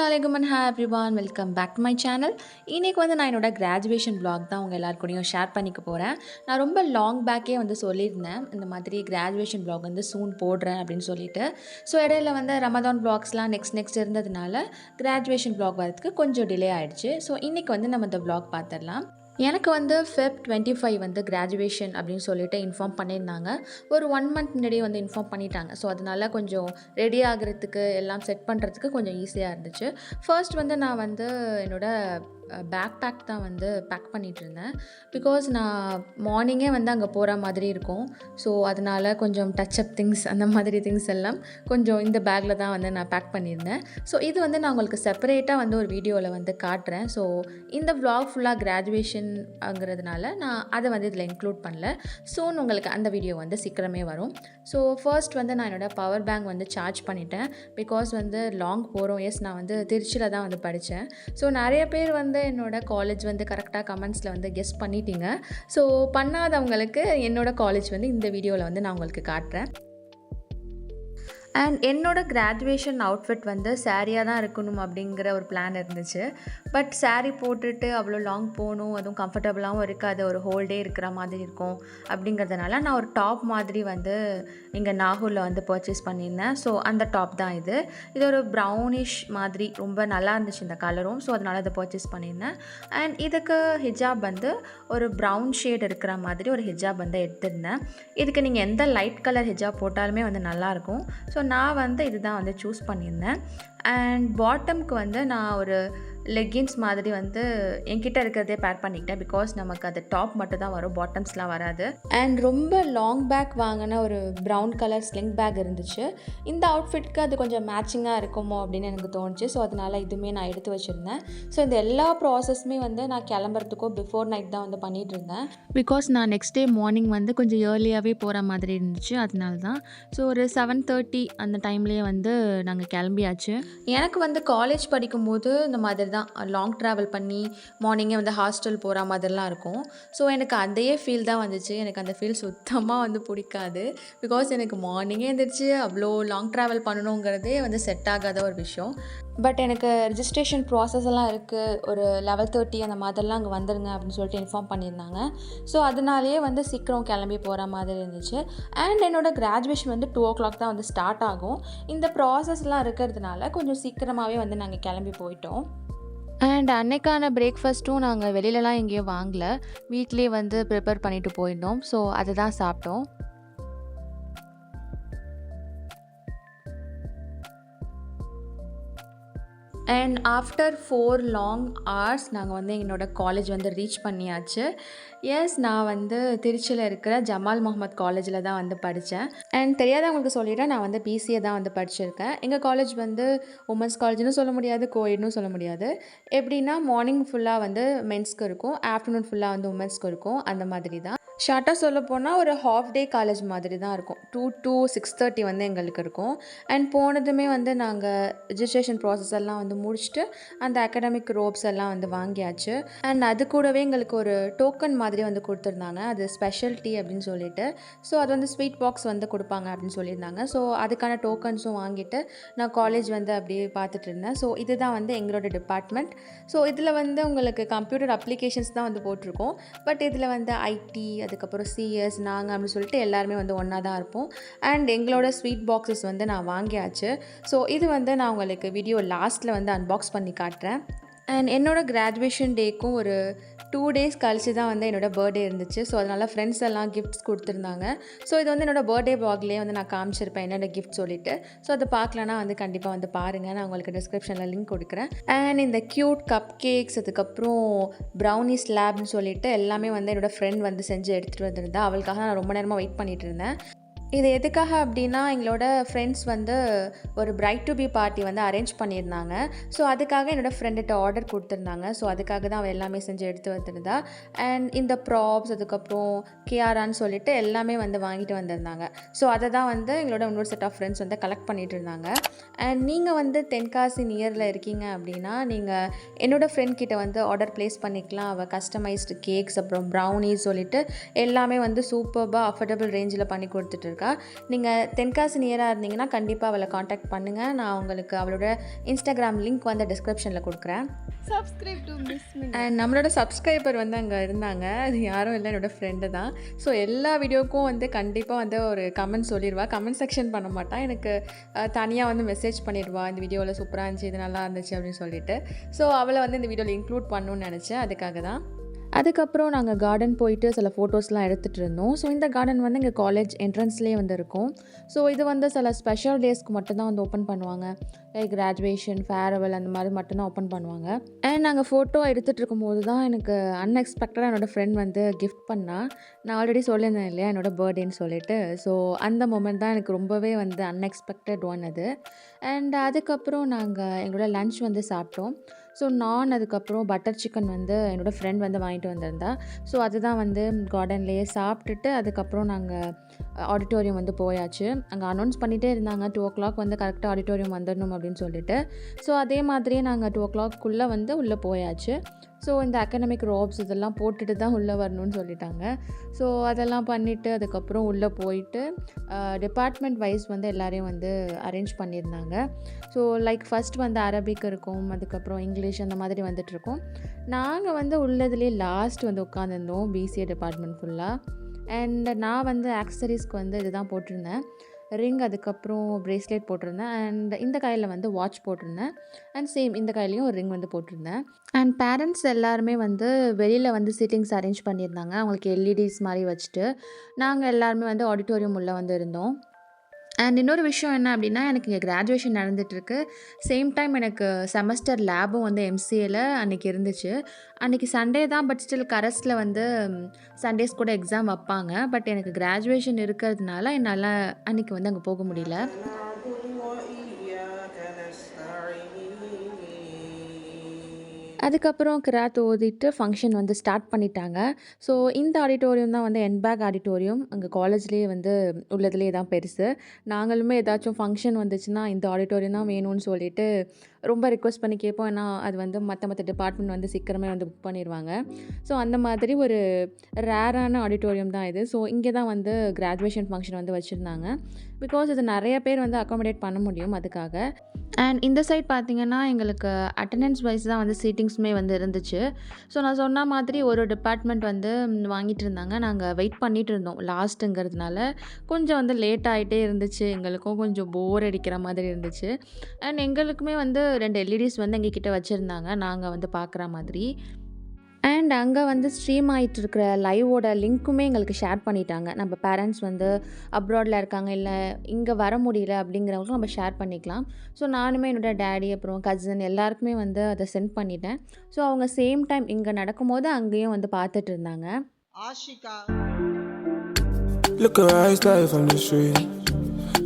அஸ்ஸலாமு and hi everyone, welcome back to my channel. இன்றைக்கி நான் என்னோட கிராஜுவேஷன் vlog தான் உங்கள் எல்லாருக்கூடையும் ஷேர் பண்ணிக்க போகிறேன். நான் ரொம்ப லாங் பேக்கே சொல்லியிருந்தேன், இந்த மாதிரி கிராஜுவேஷன் vlog சூன் போடுறேன் அப்படின்னு சொல்லிட்டு. ஸோ இடையில ரமதான் vlogsலாம் நெக்ஸ்ட் இருந்ததுனால கிராஜுவேஷன் vlog வரதுக்கு கொஞ்சம் டிலே ஆகிடுச்சு. ஸோ இன்றைக்கி நம்ம இந்த vlog பார்த்துடலாம். எனக்கு Feb 25 கிராஜுவேஷன் அப்படின்னு சொல்லிட்டு இன்ஃபார்ம் பண்ணியிருந்தாங்க. ஒரு 1 மந்த் முன்னாடியே இன்ஃபார்ம் பண்ணிட்டாங்க. ஸோ அதனால கொஞ்சம் ரெடி ஆகிறதுக்கு எல்லாம் செட் பண்ணுறதுக்கு கொஞ்சம் ஈஸியாக இருந்துச்சு. ஃபர்ஸ்ட் நான் என்னோடய பேக் பேக் தான் பேக் பண்ணிகிட்டு இருந்தேன். பிகாஸ் நான் மார்னிங்கே அங்கே போகிற மாதிரி இருக்கும். ஸோ அதனால் கொஞ்சம் டச்சப் திங்ஸ் அந்த மாதிரி திங்ஸ் எல்லாம் கொஞ்சம் இந்த பேக்கில் தான் நான் பேக் பண்ணியிருந்தேன். ஸோ இது நான் உங்களுக்கு செப்பரேட்டாக ஒரு வீடியோவில் காட்டுறேன். ஸோ இந்த vlog ஃபுல்லாக கிராஜுவேஷன்ங்கிறதுனால நான் அதை இதில் இன்க்ளூட் பண்ணல. சூன் உங்களுக்கு அந்த வீடியோ சீக்கிரமே வரும். ஸோ ஃபர்ஸ்ட் நான் என்னோடய பவர் பேங்க் சார்ஜ் பண்ணிட்டேன். பிகாஸ் லாங் போகிறோம். எஸ், நான் திருச்சியில் தான் படித்தேன். ஸோ நிறைய பேர் என்னோட காலேஜ் கரெக்டாக கமெண்ட்ஸில் கெஸ் பண்ணிட்டீங்க. ஸோ பண்ணாதவங்களுக்கு என்னோட காலேஜ் இந்த வீடியோவில் நான் உங்களுக்கு காட்டுறேன். அண்ட் என்னோடய கிராஜுவேஷன் அவுட்ஃபிட் சாரியாக தான் இருக்கணும் அப்படிங்கிற ஒரு பிளான் இருந்துச்சு. பட் சாரீ போட்டுட்டு அவ்வளோ லாங் போகணும், அதுவும் கம்ஃபர்டபுளாகவும் இருக்காது, ஒரு ஹோல் டே இருக்கிற மாதிரி இருக்கும். அப்படிங்கிறதுனால நான் ஒரு டாப் மாதிரி இங்கே நாகூரில் பர்ச்சேஸ் பண்ணியிருந்தேன். ஸோ அந்த டாப் தான் இது ஒரு ப்ரௌனிஷ் மாதிரி ரொம்ப நல்லா இருந்துச்சு இந்த கலரும். ஸோ அதனால் அதை பர்ச்சேஸ் பண்ணியிருந்தேன். அண்ட் இதுக்கு ஹிஜாப் ஒரு ப்ரௌன் ஷேட் இருக்கிற மாதிரி ஒரு ஹிஜாப் எடுத்திருந்தேன். இதுக்கு நீங்கள் எந்த லைட் கலர் ஹிஜாப் போட்டாலுமே நல்லாயிருக்கும். ஸோ நான் இதுதான் சூஸ் பண்ணியிருந்தேன். அண்ட் பாட்டம்க்கு நான் ஒரு லெகின்ஸ் மாதிரி என்கிட்ட இருக்கிறதே பேர் பண்ணிக்கிட்டேன். பிகாஸ் நமக்கு அது டாப் மட்டும் தான் வரும், பாட்டம்ஸ்லாம் வராது. அண்ட் ரொம்ப லாங் பேக் வாங்கின ஒரு ப்ரௌன் கலர் ஸ்லிங் பேக் இருந்துச்சு. இந்த அவுட்ஃபிட்க்கு அது கொஞ்சம் மேட்சிங்காக இருக்குமோ அப்படின்னு எனக்கு தோணுச்சு. ஸோ அதனால் இதுவுமே நான் எடுத்து வச்சுருந்தேன். ஸோ இந்த எல்லா ப்ராசஸுமே நான் கிளம்புறதுக்கோ பிஃபோர் நைட் தான் பண்ணிகிட்டு இருந்தேன். பிகாஸ் நான் நெக்ஸ்ட் டே மார்னிங் கொஞ்சம் ஏர்லியாகவே போகிற மாதிரி இருந்துச்சு. அதனால தான். ஸோ ஒரு 7:30 அந்த டைம்லேயே நாங்கள் கிளம்பியாச்சு. எனக்கு காலேஜ் படிக்கும்போது இந்த மாதிரி தான் லாங் ட்ராவல் பண்ணி மார்னிங்கே ஹாஸ்டல் போகிற மாதிரிலாம் இருக்கும். ஸோ எனக்கு அதே ஃபீல் தான் வந்துச்சு. எனக்கு அந்த ஃபீல் சுத்தமாக பிடிக்காது. பிகாஸ் எனக்கு மார்னிங்கே எழுந்திரிச்சு அவ்வளோ லாங் ட்ராவல் பண்ணணுங்கிறதே செட் ஆகாத ஒரு விஷயம். பட் எனக்கு ரிஜிஸ்ட்ரேஷன் ப்ராசஸ் எல்லாம் இருக்குது, ஒரு 11:30 அந்த மாதிரிலாம் அங்கே வந்துடுங்க அப்படின்னு சொல்லிட்டு இன்ஃபார்ம் பண்ணியிருந்தாங்க. ஸோ அதனாலேயே சீக்கிரம் கிளம்பி போகிற மாதிரி இருந்துச்சு. அண்ட் என்னோடய கிராஜுவேஷன் 2 o'clock தான் ஸ்டார்ட் ஆகும். இந்த ப்ராசஸ்லாம் இருக்கிறதுனால கொஞ்சம் சீக்கிரமாகவே நாங்கள் கிளம்பி போயிட்டோம். அண்ட் அன்னைக்கான பிரேக்ஃபாஸ்ட்டும் நாங்கள் வெளியிலலாம் எங்கேயும் வாங்கலை, வீட்லேயே ப்ரிப்பேர் பண்ணிவிட்டு போயிருந்தோம். ஸோ அதை தான் சாப்பிட்டோம். அண்ட் ஆஃப்டர் 4 லாங் ஹவர்ஸ் நாங்கள் என்னோடய காலேஜ் ரீச் பண்ணியாச்சு. எஸ், நான் திருச்சியில் இருக்கிற ஜமால் முகமது காலேஜில் தான் படித்தேன். அண்ட் தெரியாதவங்களுக்கு சொல்லிவிட்டேன், நான் பிசிஏ தான் படிச்சிருக்கேன். எங்கள் காலேஜ் உமன்ஸ் காலேஜ்னு சொல்ல முடியாது, கோஎட்னு சொல்ல முடியாது. எப்படின்னா மார்னிங் ஃபுல்லாக மென்ஸ்க்கு இருக்கும், ஆஃப்டர்நூன் ஃபுல்லாக உமன்ஸ்க்கு இருக்கும். அந்த மாதிரி தான். ஷார்ட்டாக சொல்ல போனால் ஒரு ஹாஃப் டே காலேஜ் மாதிரி தான் இருக்கும். 2 to 6:30 எங்களுக்கு இருக்கும். அண்ட் போனதுமே நாங்கள் ரிஜிஸ்ட்ரேஷன் ப்ராசஸ் எல்லாம் முடிச்சுட்டு அந்த அகாடமிக் ரோப்ஸ் எல்லாம் வாங்கியாச்சு. அண்ட் அது கூடவே எங்களுக்கு ஒரு டோக்கன் மாதிரி கொடுத்துருந்தாங்க, அது ஸ்பெஷல் டீ அப்படின்னு சொல்லிட்டு. ஸோ அது ஸ்வீட் பாக்ஸ் கொடுப்பாங்க அப்படின்னு சொல்லியிருந்தாங்க. ஸோ அதுக்கான டோக்கன்ஸும் வாங்கிட்டு நான் காலேஜ் அப்படியே பார்த்துட்டு இருந்தேன். ஸோ இதுதான் எங்களோட டிபார்ட்மெண்ட். ஸோ இதில் உங்களுக்கு கம்ப்யூட்டர் அப்ளிகேஷன்ஸ் தான் போட்டிருக்கோம். பட் இதில் ஐடி, அதுக்கப்புறம் சிஎஸ், நாங்கள் அப்படின்னு சொல்லிட்டு எல்லாருமே ஒன்றா தான் இருப்போம். அண்ட் எங்களோட ஸ்வீட் பாக்ஸஸ் நான் வாங்கியாச்சு. ஸோ இது நான் உங்களுக்கு வீடியோ லாஸ்ட்டில் அன்பாக்ஸ் பண்ணி காட்டுறேன். அண்ட் என்னோடய கிராஜுவேஷன் டேக்கும் ஒரு 2 days கழிச்சு தான் என்னோடய பர்த்டே இருந்துச்சு. ஸோ அதனால் ஃப்ரெண்ட்ஸ் எல்லாம் கிஃப்ட்ஸ் கொடுத்துருந்தாங்க. ஸோ இது என்னோடய பர்த்டே வ்ளாக்லேயே நான் காமிச்சிருப்பேன் என்னோட கிஃப்ட் சொல்லிவிட்டு. ஸோ அதை பார்க்கலன்னா கண்டிப்பாக பாருங்கள். நான் உங்களுக்கு டிஸ்கிரிப்ஷனில் லிங்க் கொடுக்குறேன். அண்ட் இந்த க்யூட் கப் கேக்ஸ், அதுக்கப்புறம் ப்ரௌனி ஸ்லாப்னு சொல்லிட்டு எல்லாமே என்னோடய ஃப்ரெண்ட் செஞ்சு எடுத்துகிட்டு வந்திருந்தா. அவளுக்காக நான் ரொம்ப நேரமாக வெயிட் பண்ணிகிட்டு இருந்தேன். இது எதுக்காக அப்படின்னா, எங்களோட ஃப்ரெண்ட்ஸ் ஒரு bride to be party arrange பண்ணியிருந்தாங்க. ஸோ அதுக்காக என்னோடய ஃப்ரெண்டுகிட்ட ஆர்டர் கொடுத்துருந்தாங்க. ஸோ அதுக்காக தான் அவள் எல்லாமே செஞ்சு எடுத்து வந்திருந்தா. அண்ட் இந்த ப்ராப்ஸ், அதுக்கப்புறம் கியாரான்னு சொல்லிட்டு எல்லாமே வாங்கிட்டு வந்திருந்தாங்க. ஸோ அதை தான் எங்களோட இன்னொரு செட் ஆஃப் ஃப்ரெண்ட்ஸ் கலெக்ட் பண்ணிகிட்டு இருந்தாங்க. அண்ட் நீங்கள் தென்காசி நியரில் இருக்கீங்க அப்படின்னா நீங்கள் என்னோடய ஃப்ரெண்ட் கிட்ட ஆர்டர் ப்ளேஸ் பண்ணிக்கலாம். அவள் கஸ்டமைஸ்டு கேக்ஸ், அப்புறம் ப்ரௌனிஸ் சொல்லிட்டு எல்லாமே சூப்பர்பாக அஃபோர்டபுள் ரேஞ்சில் பண்ணி கொடுத்துட்ருக்கா. இருக்கா. நீங்கள் தென்காசி நியராக இருந்தீங்கன்னா கண்டிப்பாக அவளை காண்டாக்ட் பண்ணுங்கள். நான் உங்களுக்கு அவளோட இன்ஸ்டாகிராம் லிங்க் வந்து டிஸ்கிரிப்ஷனில் கொடுக்குறேன். Subscribe to miss mini. And நம்மளோட சப்ஸ்கிரைபர் வந்து அங்கே இருந்தாங்க. அது யாரும் இல்லை, என்னோடய ஃப்ரெண்டு தான். ஸோ எல்லா வீடியோக்கும் வந்து கண்டிப்பாக வந்து ஒரு கமெண்ட் சொல்லிடுவா. கமெண்ட் செக்ஷன் பண்ண மாட்டா, எனக்கு தனியாக வந்து மெசேஜ் பண்ணிடுவா, இந்த வீடியோவில் சூப்பராக இருந்துச்சு, இது நல்லா இருந்துச்சு அப்படின்னு சொல்லிட்டு. ஸோ அவளை வந்து இந்த வீடியோவில் இன்க்ளூட் பண்ணணும்னு நினச்சேன், அதுக்காக தான். அதுக்கப்புறம் நாங்கள் கார்டன் போயிட்டு சில ஃபோட்டோஸ்லாம் எடுத்துகிட்டு இருந்தோம். ஸோ இந்த கார்டன் வந்து எங்கள் காலேஜ் என்ட்ரன்ஸ்லேயே வந்து இருக்கும். ஸோ இது வந்து சில ஸ்பெஷல் டேஸ்க்கு மட்டும்தான் வந்து ஓப்பன் பண்ணுவாங்க. லைக் கிராஜுவேஷன், ஃபேர்வெல் அந்த மாதிரி மட்டும்தான் ஓப்பன் பண்ணுவாங்க. அண்ட் நாங்கள் ஃபோட்டோ எடுத்துகிட்டு இருக்கும்போது தான் எனக்கு அன்எக்ஸ்பெக்டடாக என்னோடய ஃப்ரெண்ட் வந்து கிஃப்ட் பண்ணால். நான் ஆல்ரெடி சொல்லியிருந்தேன் இல்லையா என்னோடய பர்த்டேன்னு சொல்லிட்டு. ஸோ அந்த மொமெண்ட் தான் எனக்கு ரொம்பவே வந்து அன்எக்ஸ்பெக்டட் ஒன் அது. அண்ட் அதுக்கப்புறம் நாங்கள் எங்களோட லன்ச் வந்து சாப்பிட்டோம். ஸோ நான் அதுக்கப்புறம் பட்டர் சிக்கன் வந்து என்னோடய ஃப்ரெண்ட் வந்து வாங்கிட்டு வந்திருந்தா. ஸோ அதுதான் வந்து கார்டன்லேயே சாப்பிட்டுட்டு அதுக்கப்புறம் நாங்கள் ஆடிட்டோரியம் வந்து போயாச்சு. அங்கே அனௌன்ஸ் பண்ணிகிட்டே இருந்தாங்க 2 o'clock வந்து கரெக்டாக ஆடிட்டோரியம் வந்துடணும் அப்படின்னு சொல்லிட்டு. ஸோ அதே மாதிரியே நாங்கள் 2 o'clock வந்து உள்ளே போயாச்சு. ஸோ இந்த அகடமிக் ரோப்ஸ் இதெல்லாம் போட்டுட்டு தான் உள்ளே வரணும்னு சொல்லிட்டாங்க. ஸோ அதெல்லாம் பண்ணிவிட்டு அதுக்கப்புறம் உள்ளே போயிட்டு டிபார்ட்மெண்ட் வைஸ் வந்து எல்லோரையும் வந்து அரேஞ்ச் பண்ணியிருந்தாங்க. ஸோ லைக் ஃபஸ்ட் வந்து அரபிக் இருக்கும், அதுக்கப்புறம் இங்கிலீஷ் அந்த மாதிரி வந்துட்டுருக்கோம். நாங்கள் வந்து உள்ளதுலேயே லாஸ்ட் வந்து உட்காந்துருந்தோம், பிசிஏ டிபார்ட்மெண்ட் ஃபுல்லாக. அண்ட் நான் வந்து ஆக்சசரிஸ்க்கு வந்து இதுதான் போட்டிருந்தேன், ரிங், அதுக்கப்புறம் ப்ரேஸ்லெட் போட்டிருந்தேன். அண்ட் இந்த கையில் வந்து வாட்ச் போட்டிருந்தேன். அண்ட் சேம் இந்த கையிலையும் ஒரு ரிங் வந்து போட்டிருந்தேன். அண்ட் பேரண்ட்ஸ் எல்லாருமே வந்து வெளியில் வந்து சீட்டிங்ஸ் அரேஞ்ச் பண்ணியிருந்தாங்க, அவங்களுக்கு எல்இடிஸ் மாதிரி வச்சுட்டு. நாங்கள் எல்லாருமே வந்து ஆடிட்டோரியம் உள்ளே வந்து இருந்தோம். அண்ட் இன்னொரு விஷயம் என்ன அப்படின்னா, எனக்கு இங்கே கிராஜுவேஷன் நடந்துகிட்ருக்கு. சேம் டைம் எனக்கு செமஸ்டர் லேபும் வந்து எம்சிஏல அன்றைக்கி இருந்துச்சு. அன்றைக்கி சண்டே தான், பட் ஸ்டில் கரஸ்டில் வந்து சண்டேஸ் கூட எக்ஸாம் வைப்பாங்க. பட் எனக்கு கிராஜுவேஷன் இருக்கிறதுனால என்னால் அன்றைக்கி வந்து அங்கே போக முடியல. அதுக்கப்புறம் கிராத் ஓதிட்டு ஃபங்க்ஷன் வந்து ஸ்டார்ட் பண்ணிட்டாங்க. ஸோ இந்த ஆடிட்டோரியம் தான் வந்து என்பேக் ஆடிட்டோரியம். அங்கே காலேஜ்லேயே வந்து உள்ளதுலேயே தான் பெருசு. நாங்களுமே ஏதாச்சும் ஃபங்க்ஷன் வந்துச்சுன்னா இந்த ஆடிட்டோரியம் தான் வேணும்னு சொல்லிட்டு ரொம்ப ரிக்வெஸ்ட் பண்ணி கேட்போம். ஏன்னா அது வந்து மற்ற டிபார்ட்மெண்ட் வந்து சீக்கிரமே வந்து புக் பண்ணிடுவாங்க. ஸோ அந்த மாதிரி ஒரு ரேரான ஆடிட்டோரியம் தான் இது. ஸோ இங்கே தான் வந்து கிராஜுவேஷன் ஃபங்க்ஷன் வந்து வச்சுருந்தாங்க. பிகாஸ் இது நிறைய பேர் வந்து அக்காமடேட் பண்ண முடியும் அதுக்காக. அண்ட் இந்த சைட் பார்த்திங்கன்னா எங்களுக்கு அட்டண்டன்ஸ் வைஸ் தான் வந்து சீட்டிங்ஸுமே வந்து இருந்துச்சு. ஸோ நான் சொன்ன மாதிரி ஒரு டிபார்ட்மெண்ட் வந்து வாங்கிட்டு இருந்தாங்க. நாங்கள் வெயிட் பண்ணிகிட்டு இருந்தோம், லாஸ்ட்டுங்கிறதுனால கொஞ்சம் வந்து லேட் ஆகிட்டே இருந்துச்சு. எங்களுக்கும் கொஞ்சம் போர் அடிக்கிற மாதிரி இருந்துச்சு. அண்ட் எங்களுக்குமே வந்து 2 எல்இடிஸ் வந்து எங்ககிட்ட வச்சுருந்தாங்க, நாங்கள் வந்து பார்க்குற மாதிரி. அண்ட் அங்கே வந்து ஸ்ட்ரீம் ஆகிட்டு இருக்கிற லைவோட லிங்க்குமே எங்களுக்கு ஷேர் பண்ணிட்டாங்க. நம்ம பேரண்ட்ஸ் வந்து அப்ராடில் இருக்காங்க, இல்லை இங்கே வர முடியல அப்படிங்கிறவங்களும் நம்ம ஷேர் பண்ணிக்கலாம். ஸோ நானுமே என்னோடய டேடி அப்புறம் கசின் எல்லாருக்குமே வந்து அதை சென்ட் பண்ணிட்டேன். ஸோ அவங்க சேம் டைம் இங்கே நடக்கும்போது அங்கேயும் வந்து பார்த்துட்டு இருந்தாங்க. Ashika Look at her style from the street.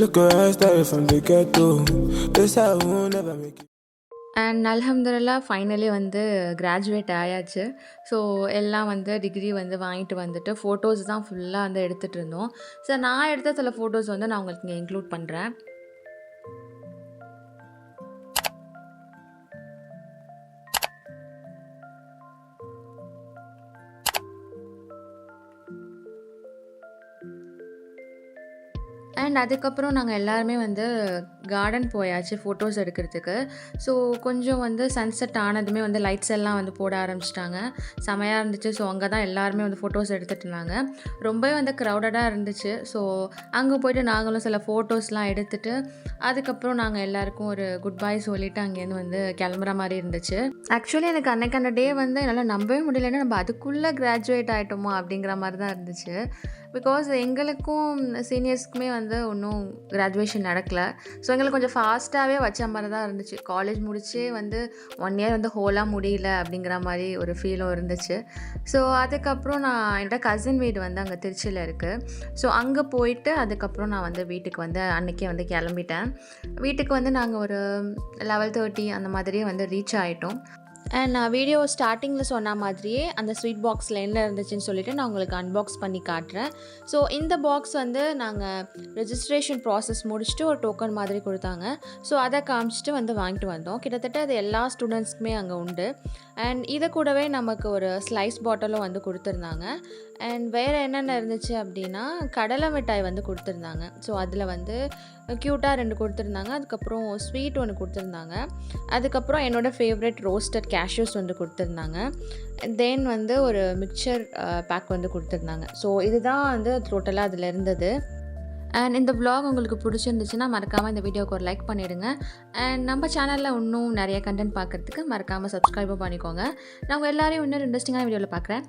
Look at her style from the ghetto. This I will never make it. And அல்ஹம்துலில்லாஹ் ஃபைனலி வந்து கிராஜுவேட் ஆயாச்சு. ஸோ எல்லாம் வந்து டிகிரி வந்து வாங்கிட்டு வந்துட்டு ஃபோட்டோஸ் தான் ஃபுல்லாக வந்து எடுத்துகிட்டு இருந்தோம். ஸோ நான் எடுத்த சில ஃபோட்டோஸ் வந்து நான் உங்களுக்கு இங்கே இன்க்ளூட் பண்ணுறேன். அண்ட் அதுக்கப்புறம் நாங்கள் எல்லாருமே வந்து கார்டன் போயாச்சு ஃபோட்டோஸ் எடுக்கிறதுக்கு. ஸோ கொஞ்சம் வந்து சன்செட் ஆனதுமே வந்து லைட்ஸ் எல்லாம் வந்து போட ஆரம்பிச்சிட்டாங்க, செமையாக இருந்துச்சு. ஸோ அங்கே தான் எல்லாருமே வந்து ஃபோட்டோஸ் எடுத்துகிட்டு இருந்தாங்க. ரொம்பவே வந்து க்ரௌடடாக இருந்துச்சு. ஸோ அங்கே போய்ட்டு நாங்களும் சில ஃபோட்டோஸ்லாம் எடுத்துகிட்டு அதுக்கப்புறம் நாங்கள் எல்லாருக்கும் ஒரு குட் பை சொல்லிவிட்டு அங்கேருந்து வந்து கிளம்புற மாதிரி இருந்துச்சு. ஆக்சுவலி எனக்கு அன்னைக்கு அந்த டே வந்து என்னால் நம்பவே முடியலன்னா நம்ம அதுக்குள்ளே கிராஜுவேட் ஆகிட்டோமோ அப்படிங்கிற மாதிரி தான் இருந்துச்சு. பிகாஸ் எங்களுக்கும் சீனியர்ஸ்க்குமே வந்து ஒன்றும் கிராஜுவேஷன் நடக்கலை. ஸோ எங்களுக்கு கொஞ்சம் ஃபாஸ்ட்டாகவே வச்ச மாதிரி தான் இருந்துச்சு. காலேஜ் முடிச்சே வந்து 1 year வந்து ஹோலாக முடியல அப்படிங்கிற மாதிரி ஒரு ஃபீலும் இருந்துச்சு. ஸோ அதுக்கப்புறம் நான் என்னோடய கசின் வீடு வந்து அங்கே திருச்சியில் இருக்குது. ஸோ அங்கே போயிட்டு அதுக்கப்புறம் நான் வந்து வீட்டுக்கு வந்து அன்றைக்கே வந்து கிளம்பிட்டேன். வீட்டுக்கு வந்து நாங்கள் ஒரு 11:30 அந்த மாதிரியே வந்து ரீச் ஆகிட்டோம். அண்ட் நான் வீடியோ ஸ்டார்டிங்கில் சொன்ன மாதிரியே அந்த ஸ்வீட் பாக்ஸில் என்ன இருந்துச்சுன்னு சொல்லிட்டு நான் உங்களுக்கு அன்பாக்ஸ் பண்ணி காட்டுறேன். ஸோ இந்த பாக்ஸ் வந்து நாங்கள் ரெஜிஸ்ட்ரேஷன் ப்ராசஸ் முடிச்சுட்டு ஒரு டோக்கன் மாதிரி கொடுத்தாங்க. ஸோ அதை காமிச்சிட்டு வந்து வாங்கிட்டு வந்தோம். கிட்டத்தட்ட அது எல்லா ஸ்டூடெண்ட்ஸ்க்குமே அங்கே உண்டு. அண்ட் இதை கூடவே நமக்கு ஒரு ஸ்லைஸ் பாட்டிலும் வந்து கொடுத்துருந்தாங்க. அண்ட் வேறு என்னென்ன இருந்துச்சு அப்படின்னா கடலை மிட்டாய் வந்து கொடுத்துருந்தாங்க. ஸோ அதில் வந்து க்யூட்டாக 2 கொடுத்துருந்தாங்க. அதுக்கப்புறம் ஸ்வீட் ஒன்று கொடுத்துருந்தாங்க. அதுக்கப்புறம் என்னோடய ஃபேவரட் ரோஸ்டட் கேஷ்யூஸ் வந்து கொடுத்துருந்தாங்க. தென் வந்து ஒரு மிக்சர் பேக் வந்து கொடுத்துருந்தாங்க. ஸோ இதுதான் வந்து டோட்டலாக அதில் இருந்தது. அண்ட் இந்த vlog உங்களுக்கு பிடிச்சிருந்துச்சுன்னா மறக்காமல் இந்த வீடியோவுக்கு ஒரு லைக் பண்ணிவிடுங்க. அண்ட் நம்ம சேனலில் இன்னும் நிறைய கண்டென்ட் பார்க்குறதுக்கு மறக்காமல் சப்ஸ்கிரைபும் பண்ணிக்கோங்க. நான் உங்கள் எல்லாரையும் இன்னொரு இன்ட்ரெஸ்டிங்கான வீடியோவில் பார்க்குறேன்.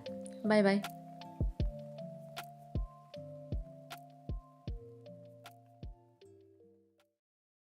Bye by.